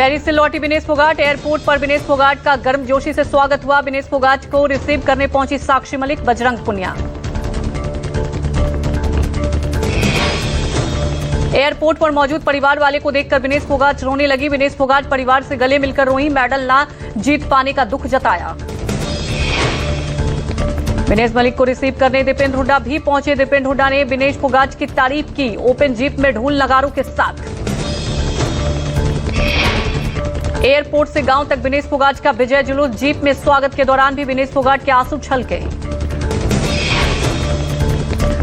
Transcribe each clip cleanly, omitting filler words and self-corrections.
Paris से लौटी Vinesh Phogat. Airport पर विनेश फोगाट का गर्मजोशी से स्वागत हुआ। विनेश फोगाट को रिसीव करने पहुंची साक्षी मलिक, बजरंग पुनिया। एयरपोर्ट पर मौजूद परिवार वाले को देखकर विनेश फोगाट रोने लगी। विनेश फोगाट परिवार से गले मिलकर रोई, मेडल ना जीत पाने का दुख जताया। विनेश मलिक को रिसीव करने दीपेंद्र हुड्डा भी पहुंचे। दीपेंद्र हुड्डा ने विनेश फोगाट की तारीफ की। ओपन जीप में ढोल नगारों के साथ एयरपोर्ट से गांव तक विनेश फोगाट का विजय जुलूस। जीप में स्वागत के दौरान भी विनेश फोगाट के आंसू छलके।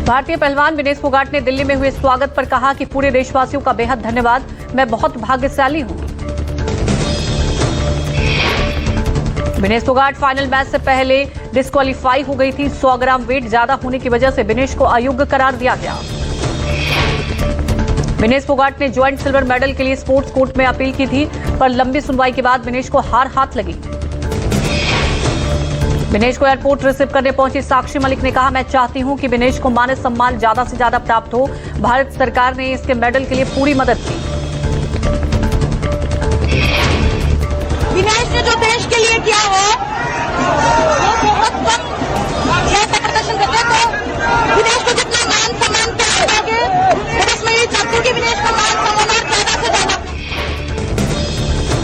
भारतीय पहलवान विनेश फोगाट ने दिल्ली में हुए स्वागत पर कहा कि पूरे देशवासियों का बेहद धन्यवाद, मैं बहुत भाग्यशाली हूं। विनेश फोगाट फाइनल मैच से पहले डिस्क्वालीफाई हो गई थी। 100 ग्राम वेट ज्यादा होने की वजह से विनेश को अयोग्य करार दिया गया। विनेश फोगाट ने ज्वाइंट सिल्वर मेडल के लिए स्पोर्ट्स कोर्ट में अपील की थी, पर लंबी सुनवाई के बाद विनेश को हार हाथ लगी। विनेश को एयरपोर्ट रिसीव करने पहुंची साक्षी मलिक ने कहा, मैं चाहती हूं कि विनेश को मान सम्मान ज्यादा से ज्यादा प्राप्त हो। भारत सरकार ने इसके मेडल के लिए पूरी मदद की। विनेश ने जो देश के लिए किया है वो बहुत प्रदर्शन करते तो विनेश को जितना मान सम्मान पाएंगे, बस मैं ये चाहती हूँ कि विनेश का मान सम्मान ज्यादा से ज्यादा।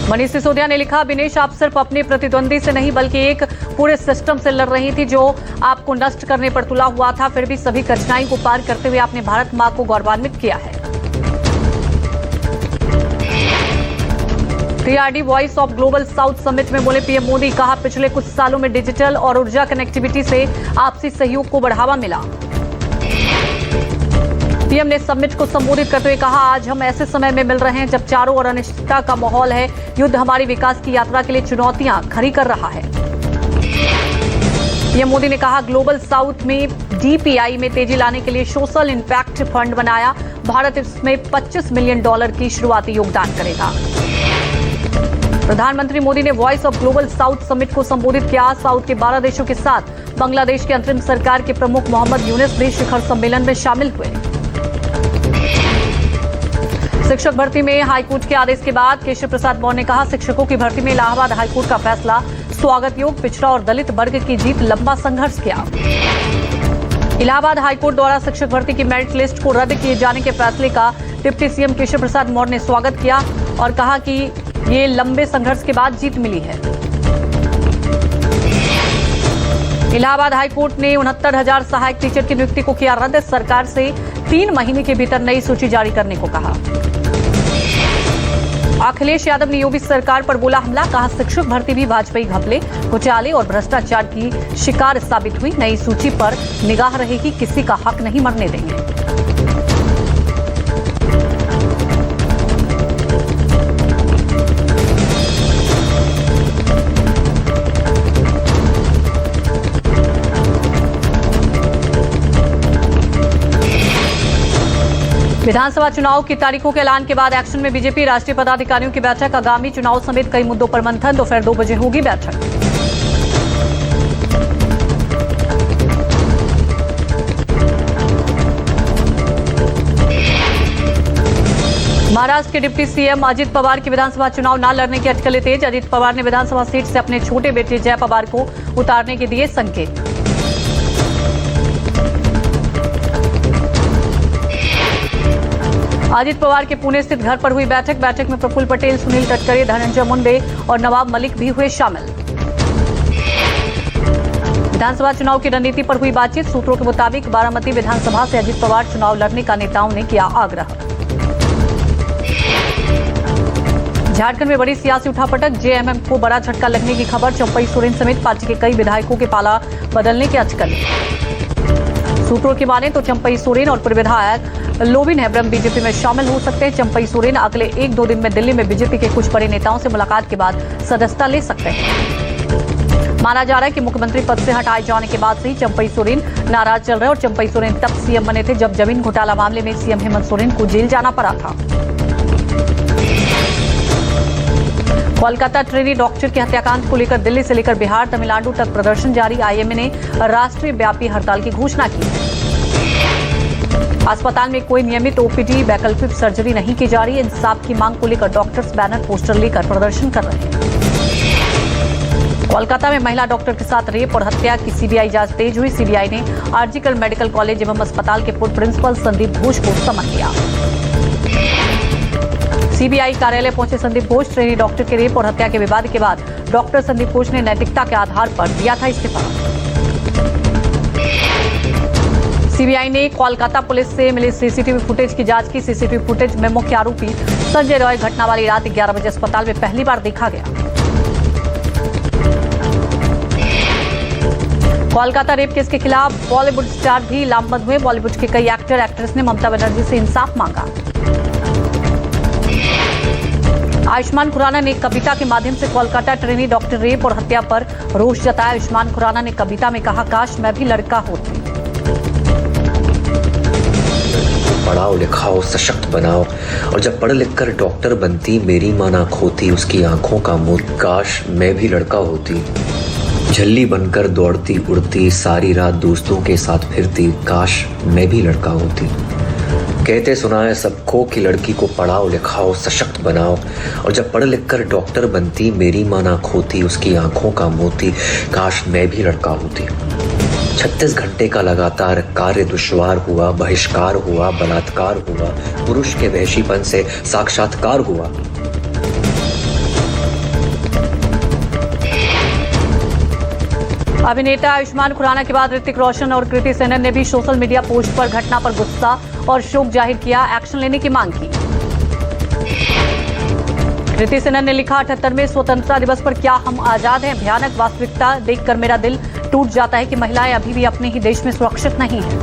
मनीष सिसोदिया ने लिखा, विनेश आप सिर्फ अपने प्रतिद्वंदी से नहीं बल्कि एक पूरे सिस्टम से लड़ रही थी जो आपको नष्ट करने पर तुला हुआ था। फिर भी सभी कठिनाई को पार करते हुए आपने भारत मां को गौरवान्वित किया है। TRD voice of global south summit में बोले पीएम मोदी, कहा पिछले कुछ सालों में डिजिटल और ऊर्जा कनेक्टिविटी से आपसी सहयोग को बढ़ावा मिला। पीएम ने समिट को संबोधित करते हुए कहा, आज हम ऐसे समय में मिल रहे हैं जब चारों ओर अनिश्चितता का माहौल है। युद्ध हमारी विकास की यात्रा के लिए चुनौतियां खड़ी कर रहा है। पीएम मोदी ने कहा, ग्लोबल साउथ में डीपीआई में तेजी लाने के लिए सोशल इंपैक्ट फंड बनाया। भारत इसमें $25 मिलियन की शुरुआती योगदान करेगा। प्रधानमंत्री मोदी ने voice of global south summit को संबोधित किया। साउथ के 12 देशों के साथ बांग्लादेश के अंतरिम सरकार के प्रमुख मोहम्मद यूनुस भी शिखर सम्मेलन में शामिल हुए। शिक्षक भर्ती में हाईकोर्ट के आदेश के बाद केशव प्रसाद मौर्य ने कहा, शिक्षकों की भर्ती में इलाहाबाद हाईकोर्ट का फैसला स्वागत योग्य। पिछड़ा और दलित वर्ग की जीत, लंबा संघर्ष किया। इलाहाबाद हाईकोर्ट द्वारा शिक्षक भर्ती की मेरिट लिस्ट को रद्द किए जाने के फैसले का डिप्टी सीएम केशव प्रसाद मौर्य ने स्वागत किया और कहा कि ये लंबे संघर्ष के बाद जीत मिली है। इलाहाबाद हाईकोर्ट ने 69,000 सहायक टीचर की नियुक्ति को किया रद्द। सरकार से 3 महीने के भीतर नई सूची जारी करने को कहा। अखिलेश यादव ने योगी सरकार पर बोला हमला, कहा शिक्षक भर्ती भी वाजपेयी घपले, घोटाले और भ्रष्टाचार की शिकार साबित हुई। नई सूची पर निगाह रहेगी, किसी का हक नहीं मरने देंगे। विधानसभा चुनाव की तारीखों के ऐलान के बाद एक्शन में बीजेपी। राष्ट्रीय पदाधिकारियों की बैठक, आगामी चुनाव समेत कई मुद्दों पर मंथन। दोपहर 2 बजे होगी बैठक। महाराष्ट्र के डिप्टी सीएम अजित पवार की विधानसभा चुनाव न लड़ने की अटकलें तेज। अजित पवार ने विधानसभा सीट से अपने छोटे बेटे जय पवार को उतारने के दिए संकेत। अजित पवार के पुणे स्थित घर पर हुई बैठक में प्रफुल्ल पटेल, सुनील तटकरे, धनंजय मुंडे और नवाब मलिक भी हुए शामिल। विधानसभा चुनाव की रणनीति पर हुई बातचीत। सूत्रों के मुताबिक बारामती विधानसभा से अजित पवार चुनाव लड़ने का नेताओं ने किया आग्रह। झारखंड में बड़ी सियासी उठापटक, जेएमएम को बड़ा झटका लगने की खबर। चंपई सोरेन समेत पार्टी के कई विधायकों के पाला बदलने के अटकलें। सूत्रों की माने तो चंपई सोरेन और पूर्व विधायक लोबिन हेब्रम बीजेपी में शामिल हो सकते हैं। चंपई सोरेन अगले 1-2 दिन में दिल्ली में बीजेपी के कुछ बड़े नेताओं से मुलाकात के बाद सदस्यता ले सकते हैं। माना जा रहा है कि मुख्यमंत्री पद से हटाए जाने के बाद से ही चंपई सोरेन नाराज चल रहे और चंपई सोरेन तब सीएम बने थे जब जमीन घोटाला मामले में सीएम हेमंत सोरेन को जेल जाना पड़ा था। कोलकाता ट्रेनी डॉक्टर के हत्याकांड को लेकर दिल्ली से लेकर बिहार, तमिलनाडु तक प्रदर्शन जारी। आईएमए ने राष्ट्रीय व्यापी हड़ताल की घोषणा की है। अस्पताल में कोई नियमित ओपीडी, वैकल्पिक सर्जरी नहीं की जा रही। इंसाफ की मांग को लेकर डॉक्टर्स बैनर पोस्टर लेकर प्रदर्शन कर रहे हैं। कोलकाता में महिला डॉक्टर के साथ रेप और हत्या की सीबीआई जांच तेज हुई। सीबीआई ने आरजीकर मेडिकल कॉलेज एवं अस्पताल के पूर्व प्रिंसिपल संदीप घोष को समन किया। सीबीआई कार्यालय पहुंचे संदीप घोष। ट्रेनी डॉक्टर के रेप और हत्या के विवाद के बाद डॉक्टर संदीप घोष ने नैतिकता के आधार पर दिया था इस्तीफा। सीबीआई ने कोलकाता पुलिस से मिले सीसीटीवी फुटेज की जांच की। सीसीटीवी फुटेज में मुख्य आरोपी संजय रॉय घटना वाली रात 11 बजे अस्पताल में पहली बार देखा गया। कोलकाता रेप केस के खिलाफ बॉलीवुड स्टार भी लामबंद हुए। बॉलीवुड के कई एक्टर एक्ट्रेस ने ममता बनर्जी से इंसाफ मांगा। आयुष्मान खुराना ने कविता के माध्यम से कोलकाता ट्रेनी डॉक्टर रेप और हत्या पर रोष जताया। आयुष्मान खुराना ने कविता में कहा, काश मैं भी लड़का होती। पढ़ाओ लिखाओ सशक्त बनाओ, और जब पढ़ लिख कर डॉक्टर बनती मेरी मां ना खोती उसकी आंखों का मोती। काश मैं भी लड़का होती, झल्ली बनकर दौड़ती उड़ती सारी रात दोस्तों के साथ फिरती। काश मैं भी लड़का होती। कहते सुनाए सबको कि लड़की को पढ़ाओ लिखाओ सशक्त बनाओ, और जब पढ़ लिख कर डॉक्टर बनती मेरी मां ना खोती उसकी आंखों का मोती। काश मैं भी लड़का होती। 36 घंटे का लगातार कार्य दुश्वार हुआ, बहिष्कार हुआ, बलात्कार हुआ, पुरुष के वहशीपन से साक्षात्कार हुआ। अभिनेता आयुष्मान खुराना के बाद ऋतिक रोशन और कृति सेनन ने भी सोशल मीडिया पोस्ट पर घटना पर गुस्सा और शोक जाहिर किया, एक्शन लेने की मांग की। कृति सेनन ने लिखा, 78वें स्वतंत्रता दिवस पर क्या हम आजाद हैं? भयानक वास्तविकता देखकर मेरा दिल टूट जाता है कि महिलाएं अभी भी अपने ही देश में सुरक्षित नहीं हैं।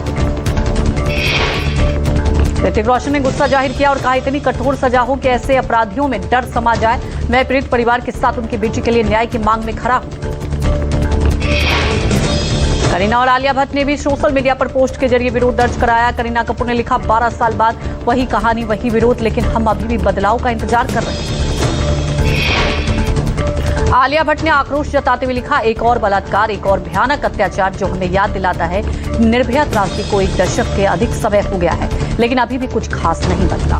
ऋतिक रोशन ने गुस्सा जाहिर किया और कहा, इतनी कठोर सजा हो कि ऐसे अपराधियों में डर समा जाए। मैं पीड़ित परिवार के साथ उनकी बेटी के लिए न्याय की मांग में खड़ा हूं। करीना और आलिया भट्ट ने भी सोशल मीडिया पर पोस्ट के जरिए विरोध दर्ज कराया। करीना कपूर ने लिखा, 12 साल बाद वही कहानी वही विरोध, लेकिन हम अभी भी बदलाव का इंतजार कर रहे हैं। आलिया भट्ट ने आक्रोश जताते हुए लिखा, एक और बलात्कार, एक और भयानक अत्याचार जो हमें याद दिलाता है निर्भया त्रासदी को 1 दशक के अधिक समय हो गया है, लेकिन अभी भी कुछ खास नहीं बदला।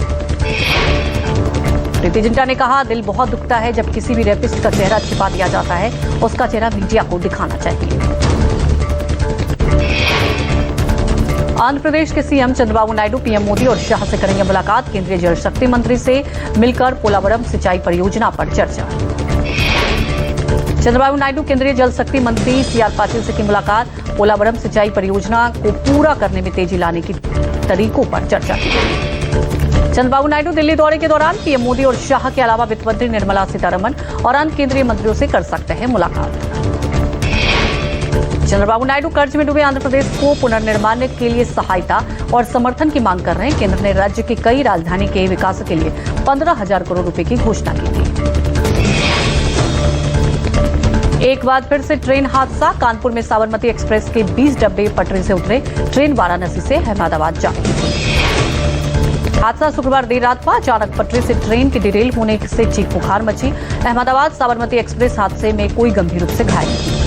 प्रीति जिंटा ने कहा, दिल बहुत दुखता है जब किसी भी रेपिस्ट का चेहरा छिपा दिया जाता है, उसका चेहरा मीडिया को दिखाना चाहिए। आंध्र प्रदेश के सीएम चंद्रबाबू नायडू पीएम मोदी और शाह से करेंगे मुलाकात। केंद्रीय जल शक्ति मंत्री से मिलकर पोलावरम सिंचाई परियोजना पर चर्चा। चंद्रबाबू नायडू केंद्रीय जल शक्ति मंत्री सीआर पाटिल से की मुलाकात। पोलावरम सिंचाई परियोजना को पूरा करने में तेजी लाने की तरीकों पर चर्चा की गई। चंद्रबाबू नायडू दिल्ली दौरे के दौरान पीएम मोदी और शाह के अलावा वित्त मंत्री निर्मला सीतारमण और अन्य केंद्रीय मंत्रियों से कर सकते हैं मुलाकात। चंद्रबाबू नायडू कर्ज में डूबे आंध्र प्रदेश को पुनर्निर्माण के लिए सहायता और समर्थन की मांग कर रहे हैं। केंद्र ने राज्य की कई राजधानी के विकास के लिए 15,000 करोड़ रुपए की घोषणा की थी। एक बार फिर से ट्रेन हादसा। कानपुर में साबरमती एक्सप्रेस के 20 डब्बे पटरी से उतरे। ट्रेन वाराणसी से अहमदाबाद जा रही थी। हादसा शुक्रवार देर रात हुआ। अचानक पटरी से ट्रेन के डिरेल होने से चीख पुकार मची। अहमदाबाद साबरमती एक्सप्रेस हादसे में कोई गंभीर रूप से घायल नहीं।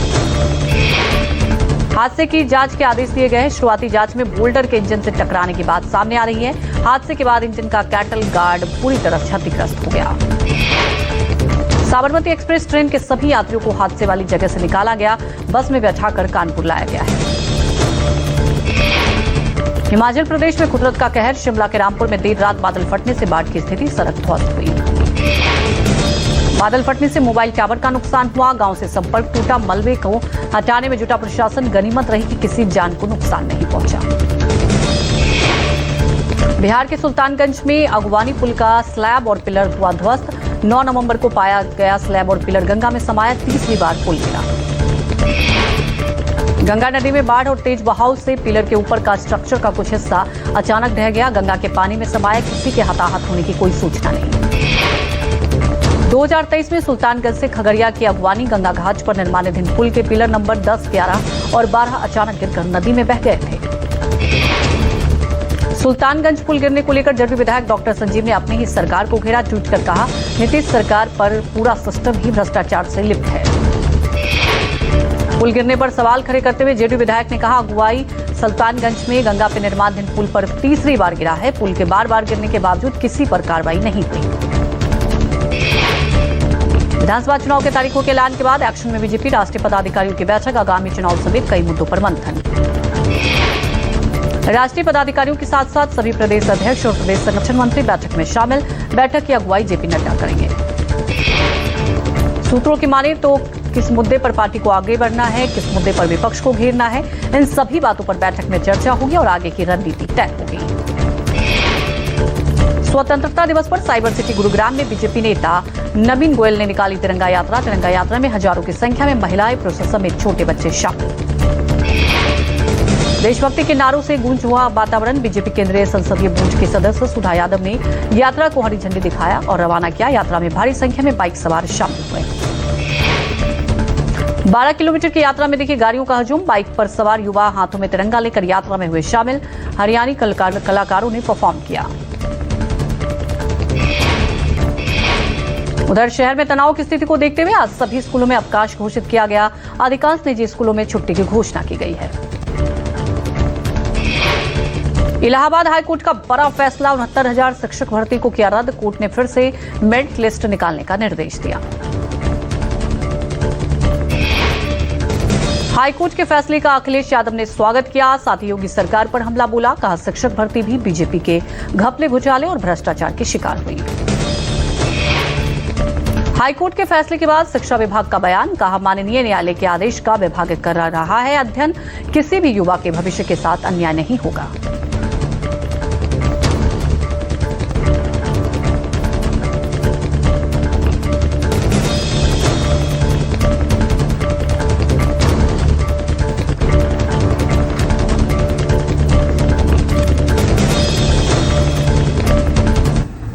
हादसे की जांच के आदेश दिए गए। शुरुआती जांच में बोल्डर के इंजन से टकराने की बात सामने आ रही है। हादसे के बाद इंजन का कैटल गार्ड पूरी तरह क्षतिग्रस्त हो गया। साबरमती एक्सप्रेस ट्रेन के सभी यात्रियों को हादसे वाली जगह से निकाला गया। बस में बैठाकर कानपुर लाया गया है। हिमाचल प्रदेश में कुदरत का कहर। शिमला के रामपुर में देर रात बादल फटने से बाढ़ की स्थिति, सड़क ध्वस्त हुई। बादल फटने से मोबाइल टावर का नुकसान हुआ। गांव से संपर्क टूटा। मलबे को हटाने में जुटा प्रशासन। गनीमत रही कि किसी जान को नुकसान नहीं पहुंचा। बिहार के सुल्तानगंज में अगवानी पुल का स्लैब और पिलर हुआ ध्वस्त। 9 नवंबर को पाया गया स्लैब और पिलर गंगा में समाया। 30वीं बार पुल गिरा। गंगा नदी में बाढ़ और तेज बहाव से पिलर के ऊपर का स्ट्रक्चर का कुछ हिस्सा अचानक ढह गया। गंगा के पानी में समाया। किसी के हताहत होने की कोई सूचना नहीं। 2023 में सुल्तानगंज से खगड़िया की अगवानी गंगा घाट पर निर्माणाधीन पुल के पिलर नंबर 10, 11 और 12 अचानक गिरकर नदी में बह गए थे। सुल्तानगंज पुल गिरने को लेकर जदयू विधायक डॉक्टर संजीव ने अपनी ही सरकार को घेरा। ट्वीट कर कहा, नीतीश सरकार पर पूरा सिस्टम ही भ्रष्टाचार से लिप्त है। पुल गिरने पर सवाल खड़े करते हुए जेडीयू विधायक ने कहा, अगुवाई सुल्तानगंज में गंगा पे निर्माणाधीन पुल पर तीसरी बार गिरा है। पुल के बार बार गिरने के बावजूद किसी पर कार्रवाई नहीं हुई। विधानसभा चुनाव के तारीखों के ऐलान के बाद एक्शन में बीजेपी। राष्ट्रीय पदाधिकारियों की बैठक, आगामी चुनाव समेत कई मुद्दों पर मंथन। राष्ट्रीय पदाधिकारियों के साथ साथ सभी प्रदेश अध्यक्ष और प्रदेश संगठन मंत्री बैठक में शामिल। बैठक की अगुवाई जेपी नड्डा करेंगे। सूत्रों की माने तो किस मुद्दे पर पार्टी को आगे बढ़ना है, किस मुद्दे पर विपक्ष को घेरना है, इन सभी बातों पर बैठक में चर्चा होगी और आगे की रणनीति तय होगी। स्वतंत्रता दिवस पर साइबर सिटी गुरुग्राम में बीजेपी नेता नवीन गोयल ने निकाली तिरंगा यात्रा। तिरंगा यात्रा में हजारों की संख्या में महिलाएं, पुरुष समेत छोटे बच्चे शामिल। देशभक्ति के नारों से गूंज हुआ वातावरण। बीजेपी केंद्रीय संसदीय बोर्ड के सदस्य सुधा यादव ने यात्रा को हरी झंडी दिखाया और रवाना किया। यात्रा में भारी संख्या में बाइक सवार शामिल हुए। 12 किलोमीटर की यात्रा में देखी गाड़ियों का हजूम। बाइक पर सवार युवा हाथों में तिरंगा लेकर यात्रा में हुए शामिल। हरियाणी कलाकारों ने परफॉर्म किया। उधर शहर में तनाव की स्थिति को देखते हुए आज सभी स्कूलों में अवकाश घोषित किया गया। अधिकांश निजी स्कूलों में छुट्टी की घोषणा की गई है। इलाहाबाद हाईकोर्ट का बड़ा फैसला। 69,000 शिक्षक भर्ती को किया रद्द। कोर्ट ने फिर से मेरिट लिस्ट निकालने का निर्देश दिया। हाईकोर्ट के फैसले का अखिलेश यादव ने स्वागत किया। साथ ही योगी सरकार पर हमला बोला। कहा शिक्षक भर्ती भी बीजेपी के घपले, घोटाले और भ्रष्टाचार की शिकार हुई। हाईकोर्ट के फैसले के बाद शिक्षा विभाग का बयान। कहा माननीय न्यायालय के आदेश का विभाग कर रहा है अध्ययन। किसी भी युवा के भविष्य के साथ अन्याय नहीं होगा।